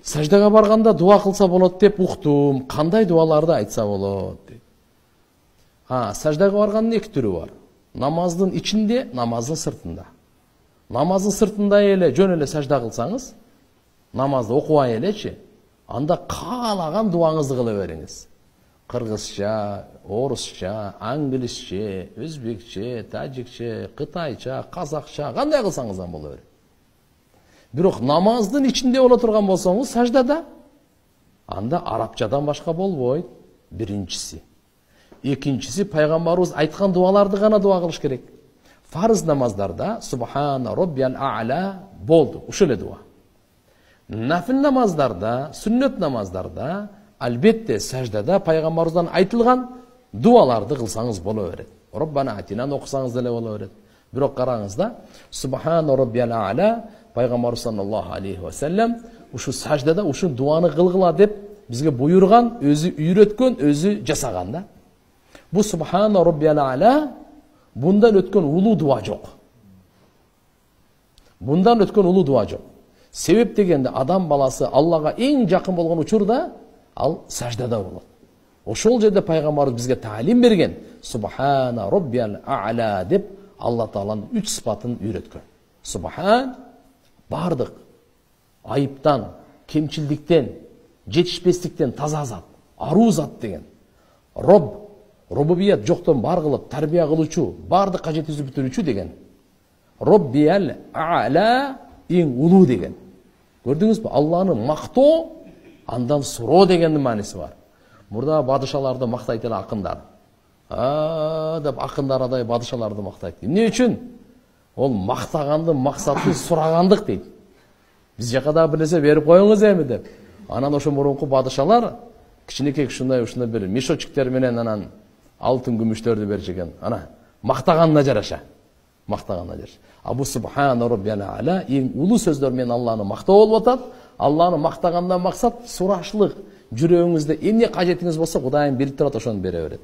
саждаға барганда дуа кылса болот деп уктум. Кандай дуаларды айтса болот дейт. Саждаға барганын эки түрү бар. Намаздын ичинде, намаздын сыртында. Намаздын сыртында эле жөн эле сажда кылсаңыз, намазды окубай элечи, анда каалаган дуаңызды кыла бериңиз. Кыргызча, орусча, англисче, өзбекче, тажикче, кытайча, казакча, кандай кылсаңыз да боло берет. Бирок намаздын ичинде боло турган болсоңуз, саждада, анда арабчадан башка болбойт. Биринчиси. Экинчиси, пайгамбарыбыз айткан дуаларды гана дуа кылыш керек. Фарыз намаздарда Субхана Роббиял А'ла болду, ушул эле дуа. Нафил намаздарда, сүннөт намаздарда, албетте саждада пайгамбарыбыздан айтылган дуаларды кылсаңыз боло берет. Роббана атинан окусаңыз деле боло берет. Бирок караңыз да, Субхана Роббиял А'ла пайгамбарыбыз саллаллаху алейхи ва саллям ушу саждада ушу дуаны кылгыла деп бизге буйрган, өзү үйрөткөн, өзү жасаган да. Бу Субхана Роббиял А'ла bundan ötken ulu dua yok. Bundan ötken ulu dua yok. Sebep degende adam balası Allah'a en yakın bolgan uçurda al sajdada bolot. Oşol жерде пайгамбарыбыз bizge talim bergen. Subhana Rabbiyal A'la dep Allah Taala'nın 3 sıfatını үйrötkөн. Subhan bardık ayıptan, kemçildikten, жетишпестиктен таза зат, ару зат деген. Rob Rububiyet жоқтан бар кылып, тарбия кылуучу, барды кажетибизди бүтүрүүчү деген. Роббиял А'ла эң улуу деген. Көрдүңүзбү? Алланы мактоо, андан суроо дегендин мааниси бар. Мурда бадышаларды мактайт эле акындар. Деп акындар адай бадышаларды мактайт. Эмне үчүн? Ол мактагандын максаты сурагандык дейт. Биз жака да билесе берип коюңуз эми деп. Анан ошо мурунку бадышалар кичинекей ушундай бир мешочиктер менен анан алтын күмүштөрдү беришкен. Ана мактаганына жараша. Мактаганына жараша. Абу Субхана Роббиял А'ла эң улуу сөздөр менен Алланы мактоо болуп атат. Алланы мактагандан максат сурашлык. Жүрөгүңүздө эмне кажетиңиз болсо Кудайым билип турат, ошону бере берет.